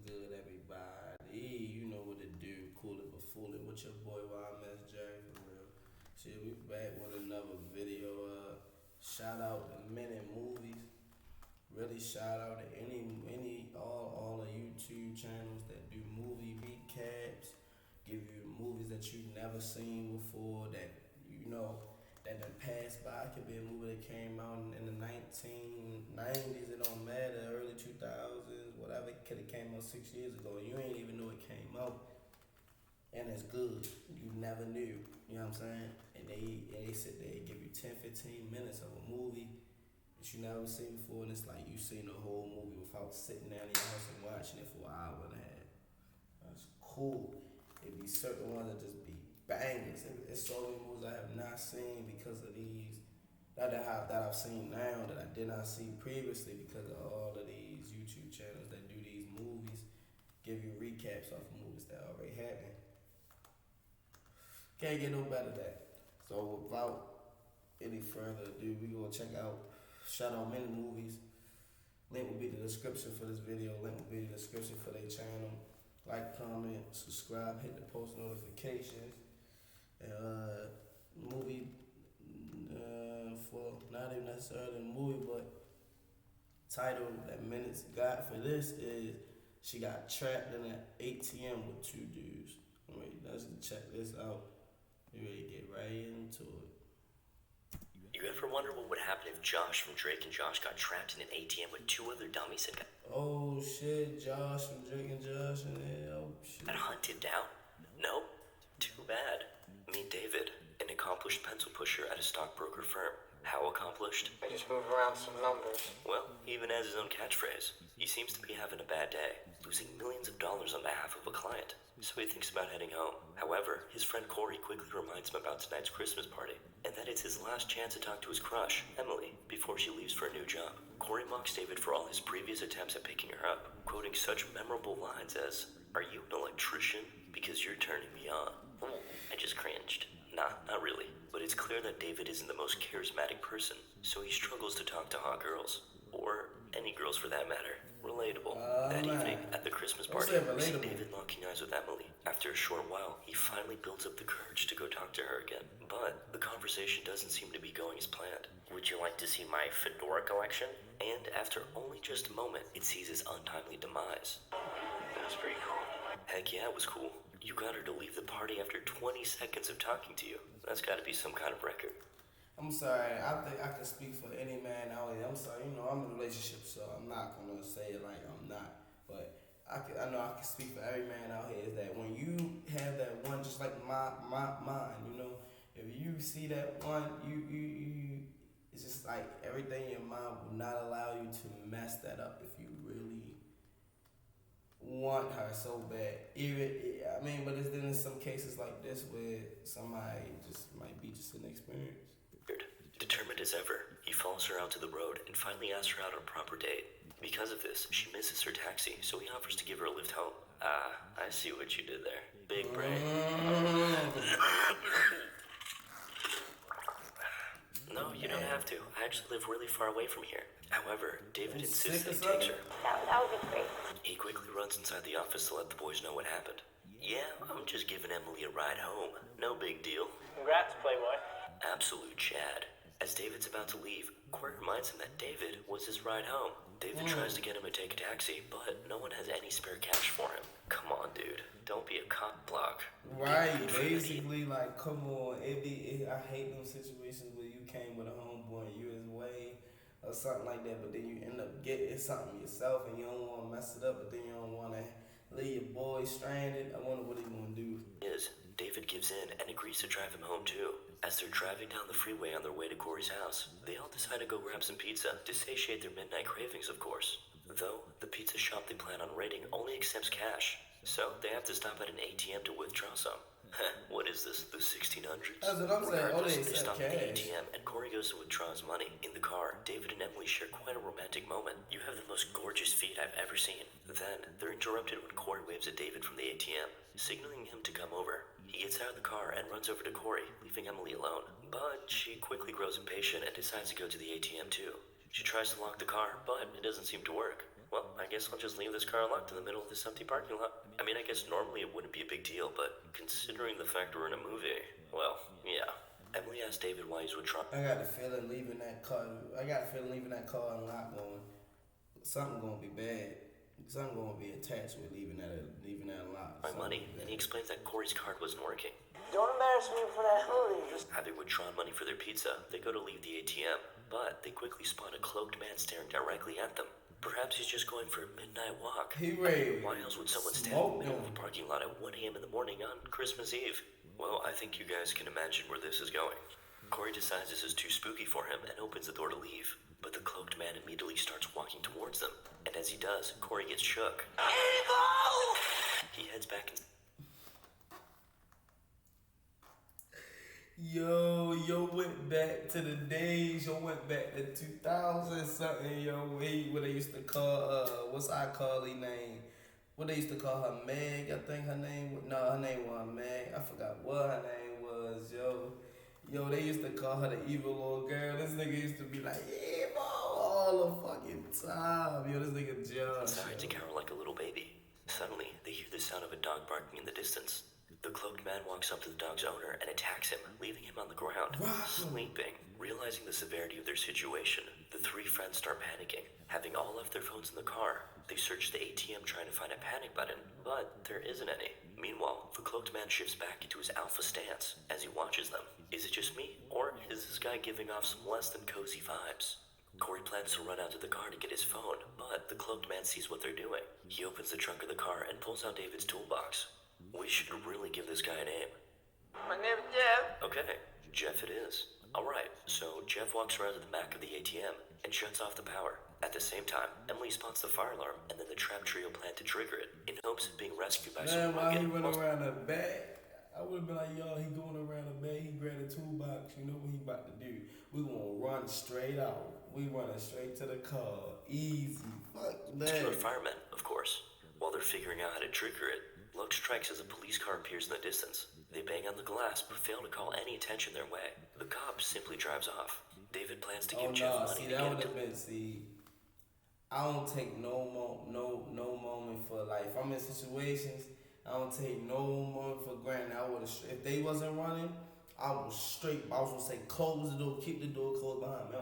good, everybody? You know what to do. Coolin' but foolin' with your boy YMS Jerry for real. Shit, we back with another video. Shout out to Minute Movies. Really shout out to all the YouTube channels that do movie recaps, give you movies that you've never seen before, that you know that done passed by. It could be a movie that came out in the 1990s. It don't matter, early 2000s, whatever. It could have came out 6 years ago. You ain't even know it came out, and it's good. You never knew. You know what I'm saying? And they sit there and give you 10, 15 minutes of a movie that you never seen before, and it's like you seen the whole movie without sitting down in your house and watching it for an hour and a half. That's cool. It be certain ones that just be bangers. It's so many movies I have not seen because of these that I've seen now that I did not see previously because of all of these YouTube channels that do these movies, give you recaps of movies that already happened. Can't get no better than that. So without any further ado, we gonna check out Shout Out Many Movies. Link will be in the description for this video. Link will be in the description for their channel. Like, comment, subscribe, hit the post notifications. And movie for not even necessarily a movie, but title that Minutes got for this is she got trapped in an ATM with two dudes. Wait, let's check this out. You ready to get right into it. You ever wonder what would happen if Josh from Drake and Josh got trapped in an ATM with two other dummies and Oh shit, Josh from Drake and Josh and oh shit. got hunted down? No? Too bad. Meet David, an accomplished pencil pusher at a stockbroker firm. How accomplished? I just move around some numbers. Well, he even has his own catchphrase. He seems to be having a bad day, losing millions of dollars on behalf of a client. So he thinks about heading home. However, his friend Corey quickly reminds him about tonight's Christmas party, and that it's his last chance to talk to his crush, Emily, before she leaves for a new job. Corey mocks David for all his previous attempts at picking her up, quoting such memorable lines as, "Are you an electrician? Because you're turning me on." I just cringed. Nah, not really. But it's clear that David isn't the most charismatic person, so he struggles to talk to hot girls. Or any girls for that matter. Relatable. That evening, at the Christmas party, we see David locking eyes with Emily. After a short while, he finally builds up the courage to go talk to her again. But the conversation doesn't seem to be going as planned. "Would you like to see my fedora collection?" And after only just a moment, it sees his untimely demise. That's pretty cool. Heck yeah, it was cool. You got her to leave the party after 20 seconds of talking to you. That's gotta be some kind of record. I'm sorry, I think I can speak for any man out here. I'm sorry, I'm in a relationship, so I'm not gonna say it like I'm not. But I know I can speak for every man out here, is that when you have that one, just like my mind, if you see that one, you it's just like everything in your mind will not allow you to mess that up if you really want her so bad. But then in some cases like this where somebody just might be just inexperienced. Determined as ever, he follows her out to the road and finally asks her out on a proper date. Because of this, she misses her taxi, so he offers to give her a lift home. Ah, I see what you did there. Big brain. No, you don't have to. I actually live really far away from here. However, David insists that he takes her. That would be great. He quickly runs inside the office to let the boys know what happened. "Yeah, I'm just giving Emily a ride home. No big deal." Congrats, Playboy. Absolute Chad. As David's about to leave, Corey reminds him that David was his ride home. David tries to get him to take a taxi, but no one has any spare cash for him. Come on, dude. Don't be a cock block. Right, basically, like, come on. I hate them situations where you came with a homeboy and you his way or something like that, but then you end up getting something yourself and you don't want to mess it up, but then you don't want to leave your boy stranded. I wonder what he's going to do. David gives in and agrees to drive him home too. As they're driving down the freeway on their way to Corey's house, they all decide to go grab some pizza to satiate their midnight cravings, of course. Though, the pizza shop they plan on raiding only accepts cash, so they have to stop at an ATM to withdraw some. What is this, the 1600s? That's what I'm saying. Regardless, They they accept stop at the cash. ATM and Corey goes to withdraw his money. In the car, David and Emily share quite a romantic moment. "You have the most gorgeous feet I've ever seen." Then, they're interrupted when Corey waves at David from the ATM, signaling him to come over. He gets out of the car and runs over to Corey, leaving Emily alone. But she quickly grows impatient and decides to go to the ATM too. She tries to lock the car, but it doesn't seem to work. Well, I guess I'll just leave this car locked in the middle of this empty parking lot. I mean, I guess normally it wouldn't be a big deal, but considering the fact we're in a movie, well, yeah. Emily asked David why he's with Trump. I got the feeling leaving that car. Unlocked going. Something gonna be bad. Something gonna be attached with leaving that unlocked. My money, and he explains that Corey's card wasn't working. Don't embarrass me for that hoodie. Having withdrawn money for their pizza, they go to leave the ATM, but they quickly spot a cloaked man staring directly at them. Perhaps he's just going for a midnight walk. Why else would someone stand in the middle of a parking lot at 1 a.m. in the morning on Christmas Eve? Well, I think you guys can imagine where this is going. Corey decides this is too spooky for him and opens the door to leave. But the cloaked man immediately starts walking towards them. And as he does, Corey gets shook. He heads back and... Yo went back to the days. Yo went back to 2000 something. Yo, what they used to call what's our collie name? What they used to call her, Meg? I think her name was, no, her name wasn't Meg. I forgot what her name was. Yo, they used to call her the evil little girl. This nigga used to be like, evil all the fucking time. Yo, this nigga Josh. Started to carol like a little baby. Suddenly, they hear the sound of a dog barking in the distance. The cloaked man walks up to the dog's owner and attacks him, leaving him on the ground, sleeping. Realizing the severity of their situation, the three friends start panicking. Having all left their phones in the car, they search the ATM trying to find a panic button, but there isn't any. Meanwhile, the cloaked man shifts back into his alpha stance as he watches them. Is it just me, or is this guy giving off some less than cozy vibes? Corey plans to run out to the car to get his phone, but the cloaked man sees what they're doing. He opens the trunk of the car and pulls out David's toolbox. We should really give this guy a name. My name's Jeff. Okay, Jeff it is. Alright, so Jeff walks around to the back of the ATM and shuts off the power. At the same time, Emily spots the fire alarm and then the trap trio plan to trigger it in hopes of being rescued by Man, some while he rugged... went around the back, I would have been like, yo, he going around the back, he grabbed a toolbox, you know what he about to do. We gonna run straight out. We running straight to the car. Easy. Fuck that. Secure firemen, of course. While they're figuring out how to trigger it, luck strikes as a police car appears in the distance. They bang on the glass, but fail to call any attention their way. The cop simply drives off. David plans to give Jeff money to get him to... I don't take no moment for, like, if I'm in situations, I don't take no moment for granted. If they wasn't running, I was gonna say, close the door, keep the door closed behind me.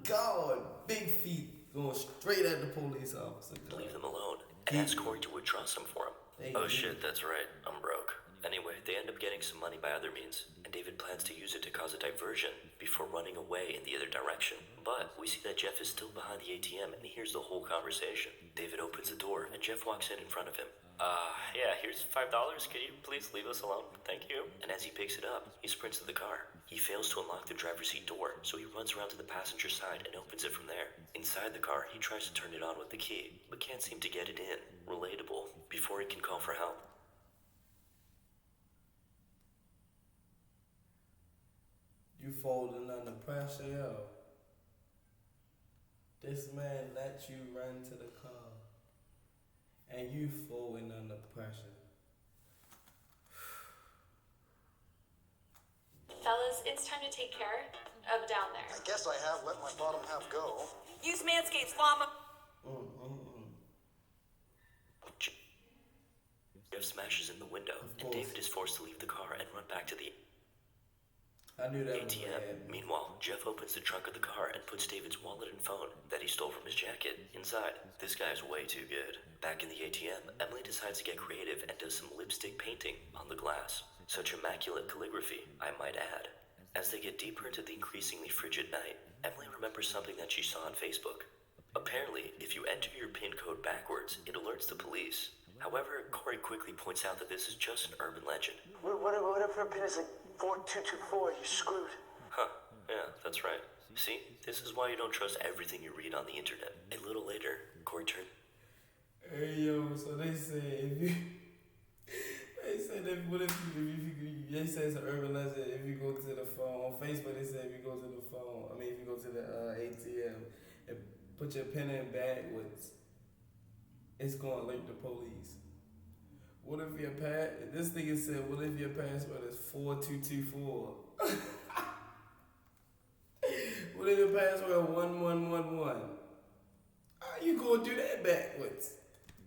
God, big feet going straight at the police officer. Leave them alone and ask Corey to withdraw some for him. Oh shit, that's right, I'm broke. Anyway, they end up getting some money by other means, and David plans to use it to cause a diversion before running away in the other direction. But we see that Jeff is still behind the ATM and he hears the whole conversation. David opens the door and Jeff walks in front of him. Yeah, here's $5. Could you please leave us alone? Thank you. And as he picks it up, he sprints to the car. He fails to unlock the driver's seat door, so he runs around to the passenger side and opens it from there. Inside the car, he tries to turn it on with the key, but can't seem to get it in. Relatable. Before he can call for help. You folding under pressure, yo. This man let you run to the car. And you folding under pressure. Fellas, it's time to take care of down there. I guess I have let my bottom half go. Use Manscaped's llama. Jeff smashes in the window, and David is forced to leave the car and run back to the ATM. Meanwhile, Jeff opens the trunk of the car and puts David's wallet and phone that he stole from his jacket inside. This guy's way too good. Back in the ATM, Emily decides to get creative and does some lipstick painting on the glass. Such immaculate calligraphy, I might add. As they get deeper into the increasingly frigid night, Emily remembers something that she saw on Facebook. Apparently, if you enter your PIN code backwards, it alerts the police. However, Corey quickly points out that this is just an urban legend. What if her pin is like 4224? You're screwed. Huh, yeah, that's right. See, this is why you don't trust everything you read on the internet. A little later, Corey turned... Hey, yo, so they say if you... They say that what if you they say it's an urban legend if you go to the phone. On Facebook, they say if you go to the phone, if you go to the ATM and put your pen in backwards, it's going to alert the police. What if your this nigga said, what if your password is 4224? What if your password is 1111? How you gonna do that backwards?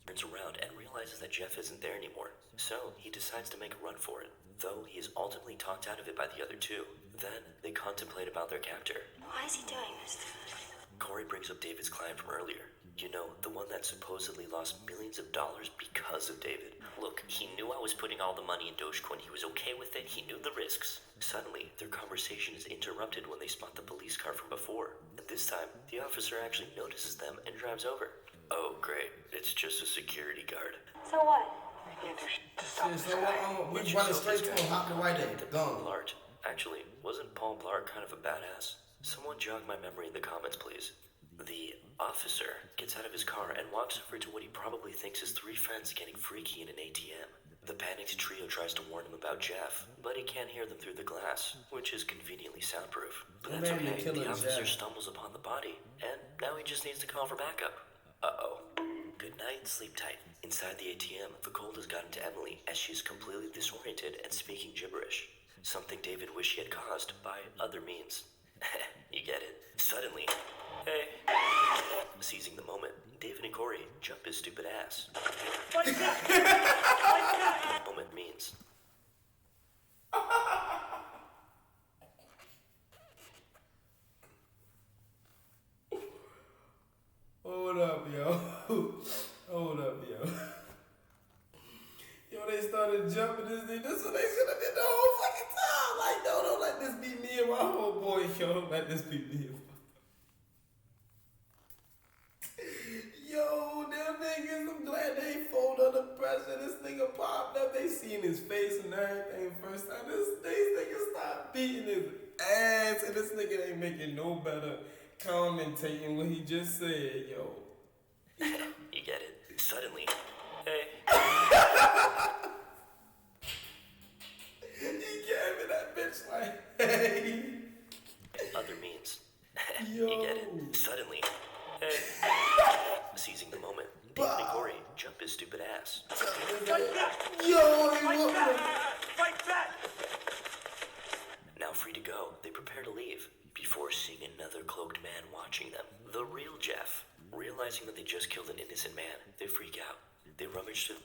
Turns around and realizes that Jeff isn't there anymore. So he decides to make a run for it, though he is ultimately talked out of it by the other two. Then they contemplate about their captor. Why is he doing this? Corey brings up David's client from earlier. You know, the one that supposedly lost millions of dollars because of David. Look, he knew I was putting all the money in Dogecoin. He was okay with it. He knew the risks. Suddenly, their conversation is interrupted when they spot the police car from before. And this time, the officer actually notices them and drives over. Oh, great. It's just a security guard. So what? You can't do shit to stop Shit, this so guy. we running straight to him, hopping right in, Paul gone. Blart. Actually, wasn't Paul Blart kind of a badass? Someone jog my memory in the comments, please. The officer gets out of his car and walks over to what he probably thinks is three friends getting freaky in an ATM. The panicked trio tries to warn him about Jeff, but he can't hear them through the glass, which is conveniently soundproof. But that's Man, you're okay, killing the officer Jeff. stumbles upon the body, and now he just needs to call for backup. Uh-oh. Good night, sleep tight. Inside the ATM, the cold has gotten to Emily as she is completely disoriented and speaking gibberish. Something David wished he had caused by other means. You get it. Suddenly, hey. Seizing the moment, David and Corey jump his stupid ass. Moment means. Hold up, yo. Hold up, yo. Yo, they started jumping this thing. This is what they should have did the whole fucking time. Like, no, don't let this be me and my homeboy, yo. Don't let this be me and my... Yo, them niggas, I'm glad they fold under pressure. This nigga popped up. They seen his face and everything first time. These niggas stopped beating his ass. And this nigga ain't making no better commentating what he just said, yo. You get it. Suddenly, hey. He gave me that bitch like, hey. Other means. Yo. You get it. Suddenly, hey. Seizing the moment, David and Corey jump his stupid ass. Yo, he whooped him. Fight back! Now free to go, they prepare to leave before seeing another cloaked man watching them. The real Jeff. Realizing that they just killed an innocent man, they freak out. They rummage through.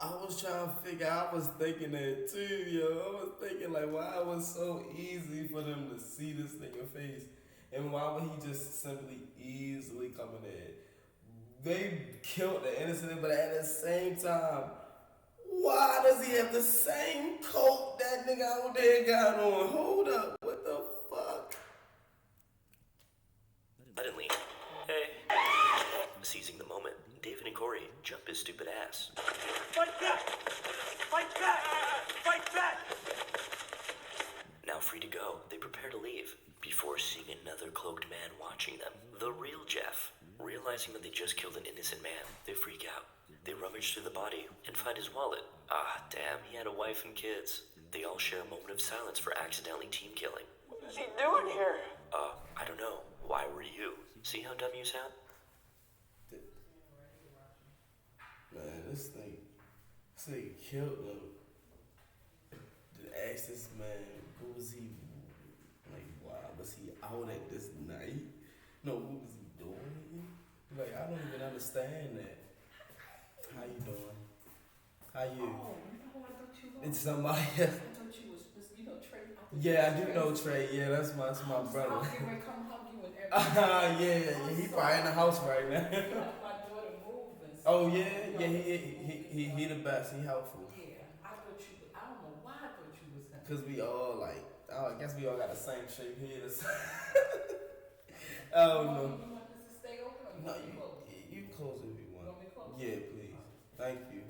I was trying to figure, I was thinking that too, yo. I was thinking like why it was so easy for them to see this nigga face. And why would he just simply easily come in there? They killed the innocent, but at the same time, why does he have the same coat that nigga out there got on? Hold up, what the fuck? Suddenly, hey. Seizing the moment, David and Corey jump his stupid ass. Fight back! Fight back! Fight back! Now free to go, they prepare to leave before seeing another cloaked man watching them. The real Jeff. Realizing that they just killed an innocent man, they freak out. They rummage through the body and find his wallet. Ah, damn, he had a wife and kids. They all share a moment of silence for accidentally team killing. What is he doing here? I don't know. Why were you? See how dumb you sound? Man, this thing killed him. To ask this man, what was he, like, why was he out at this night? No, what was he doing? Like, I don't even understand that. How you doing? How you? Oh, no, I thought you were. It's somebody else. I thought you was, Trey. Yeah, I do know Trey. Yeah, that's my brother. I'll get ready to come hug you and everything. Yeah, he probably in the house right now. You help my daughter move and stuff. Oh yeah, he the best. He helpful. Yeah, I thought you was, I don't know why I thought you was him. Cause we all like, I guess we all got the same shape head. Oh no. You want this to stay open or you No, want me closed? you close if you want. Want me closed? Yeah, please. Thank you.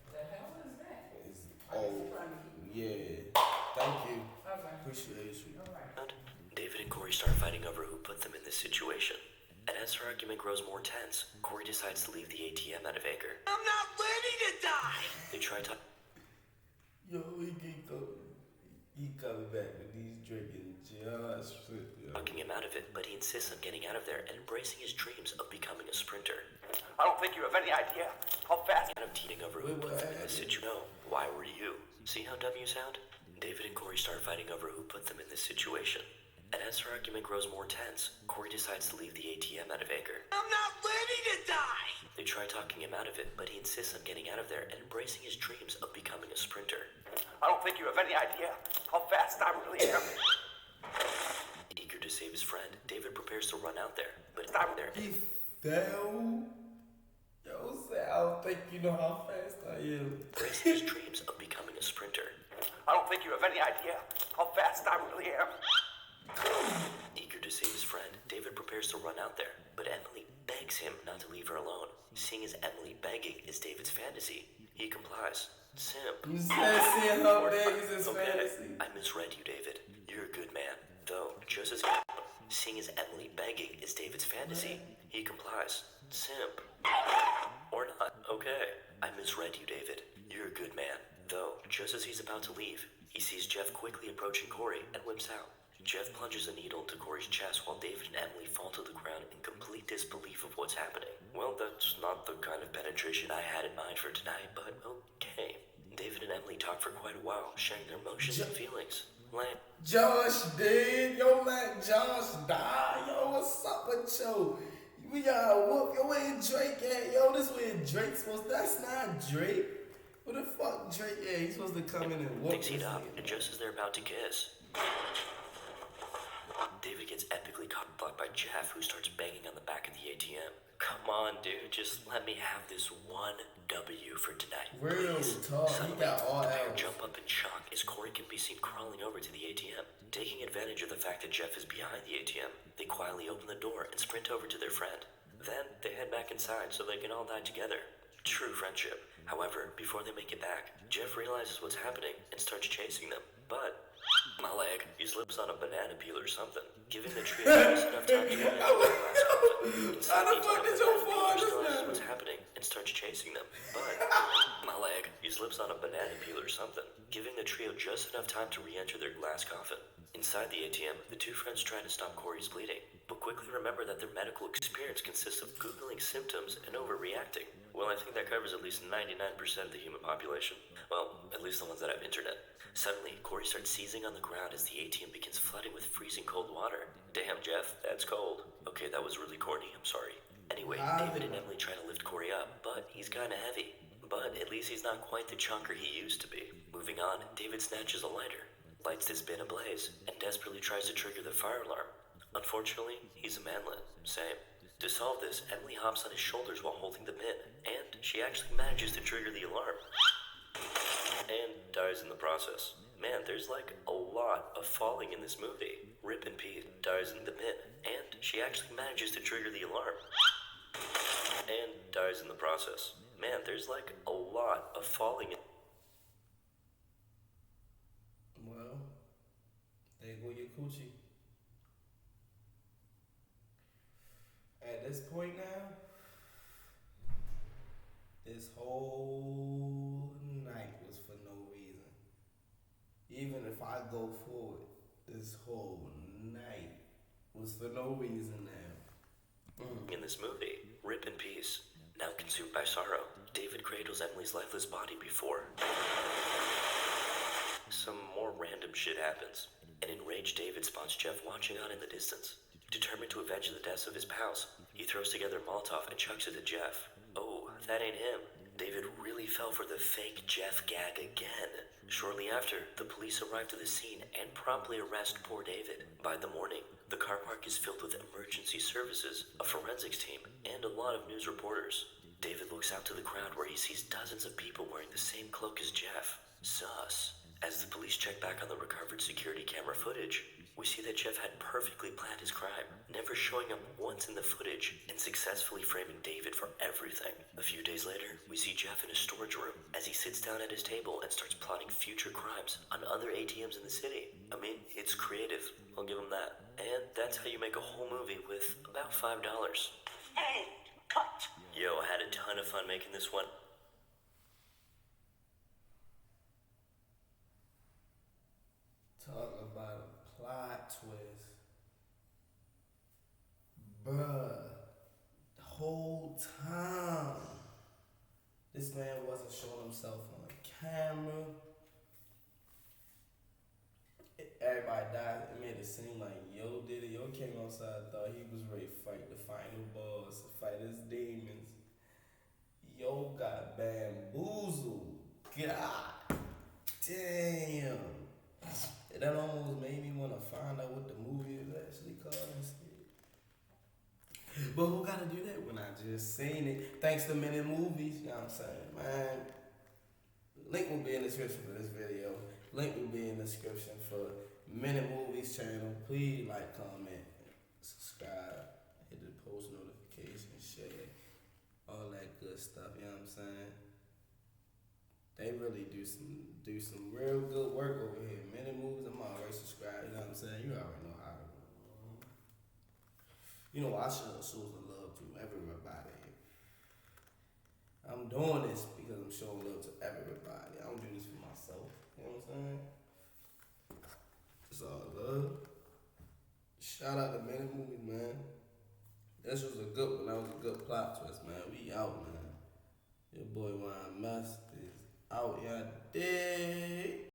The hell is that? It's, I guess oh, you're trying to keep me. yeah. Thank you. All right. Appreciate you. All right. David and Corey start fighting over who put them in this situation. And as their argument grows more tense, Corey decides to leave the ATM out of anger. I'm not ready to die! They try to Yo, he coming back with these drinking just shit, yo. talking him out of it, but he insists on getting out of there and embracing his dreams of becoming a sprinter. I don't think you have any idea how fast. Kind of teeting over who Wait, put what them in this happened? situation. No, why were you? See how dumb you sound? David and Corey start fighting over who put them in this situation. And as their argument grows more tense, Corey decides to leave the ATM out of anger. I'm not ready to die! They try talking him out of it, but he insists on getting out of there and embracing his dreams of becoming a sprinter. I don't think you have any idea how fast I really am. Eager to save his friend, David prepares to run out there, but He fell. Yo, say, I don't think you know how fast I am. embracing his dreams of becoming a sprinter. I don't think you have any idea how fast I really am. Eager to save his friend, David prepares to run out there, but Emily begs him not to leave her alone. Seeing as Emily begging is David's fantasy, he complies. Simp. You said seeing her beg is his Okay, fantasy. I misread you, David. You're a good man. Though, just as seeing as Emily begging is David's fantasy, he complies. Simp. Or not. Okay, I misread you, David. You're a good man. Though, just as he's about to leave, he sees Jeff quickly approaching Corey and whips out. Jeff plunges a needle into Corey's chest while David and Emily fall to the ground in complete disbelief of what's happening. Well, that's not the kind of penetration I had in mind for tonight, but okay. David and Emily talk for quite a while, sharing their emotions and feelings. Like, Josh dead. Yo, let Josh die. Yo, what's up with you? We gotta whoop. Yo, where Drake at? Yo, this where Drake's supposed to. That's not Drake. What the fuck Drake at? He's supposed to come in and whoop picks this it up, nigga. and just as they're about to kiss, David gets epically cock-blocked by Jeff, who starts banging on the back of the ATM. Come on, dude, just let me have this one W for tonight, Real please. talk. He Suddenly, got all the pair L's. jump up in shock as Corey can be seen crawling over to the ATM. Taking advantage of the fact that Jeff is behind the ATM, they quietly open the door and sprint over to their friend. Then, they head back inside so they can all die together. True friendship. However, before they make it back, Jeff realizes what's happening and starts chasing them. But, my leg, he slips on a banana peel or something, giving the trio just enough time to run into the glass coffin. Inside How the the fuck ATM, did your he father realizes know? what's happening and starts chasing them. But, my leg, he slips on a banana peel or something, giving the trio just enough time to re-enter their glass coffin. Inside the ATM, the two friends try to stop Corey's bleeding, but quickly remember that their medical experience consists of Googling symptoms and overreacting. Well, I think that covers at least 99% of the human population. Well, at least the ones that have internet. Suddenly, Corey starts seizing on the ground as the ATM begins flooding with freezing cold water. Damn, Jeff, that's cold. Okay, that was really corny, I'm sorry. Anyway, David and Emily try to lift Corey up, but he's kinda heavy. But at least he's not quite the chunker he used to be. Moving on, David snatches a lighter, lights this bin ablaze, and desperately tries to trigger the fire alarm. Unfortunately, he's a manlet. Same. To solve this, Emily hops on his shoulders while holding the bin, and she actually manages to trigger the alarm. And dies in the process. Man, there's like a lot of falling in this movie. Rip in peace, dies in the bin, and she actually manages to trigger the alarm. And dies in the process. Man, there's like a lot of falling in. Well, there go your coochie. At this point now, this whole night was for no reason. Even if I go forward, this whole night was for no reason now. In this movie, Rip in peace. Now consumed by sorrow, David cradles Emily's lifeless body before some more random shit happens. An enraged David spots Jeff watching on in the distance. Determined to avenge the deaths of his pals, he throws together a Molotov and chucks it at Jeff. Oh, that ain't him. David really fell for the fake Jeff gag again. Shortly after, the police arrive to the scene and promptly arrest poor David. By the morning, the car park is filled with emergency services, a forensics team, and a lot of news reporters. David looks out to the crowd where he sees dozens of people wearing the same cloak as Jeff. Sus. As the police check back on the recovered security camera footage, we see that Jeff had perfectly planned his crime, never showing up once in the footage, and successfully framing David for everything. A few days later, we see Jeff in a storage room as he sits down at his table and starts plotting future crimes on other ATMs in the city. I mean, it's creative, I'll give him that. And that's how you make a whole movie with about $5. And cut. Yo, I had a ton of fun making this one. Talk about a plot twist. Bruh, the whole time, this man wasn't showing himself on camera. Everybody died. It made it seem like, yo, came outside, thought he was ready to fight the final boss, fight his demons. Yo got bamboozled. God damn. That almost made me want to find out what the movie is actually called instead. But who gotta do that when I just seen it? Thanks to many movies, you know what I'm saying? Man, link will be in the description for this video. Link will be in the description for Minute Movies channel. Please like, comment, subscribe, hit the post notification, share, all that good stuff, you know what I'm saying? They really do some real good work over here. Minute Movies, I'm always subscribed, you know what I'm saying? You already know how to do. You know, I show the love to everybody. I'm doing this because I'm showing love to everybody. I don't do this for myself. You know what I'm saying? It's all love. Shout out to Minute Movies, man. This was a good one. That was a good plot twist, man. We out, man. Your boy Ryan Mess is out, y'all dig?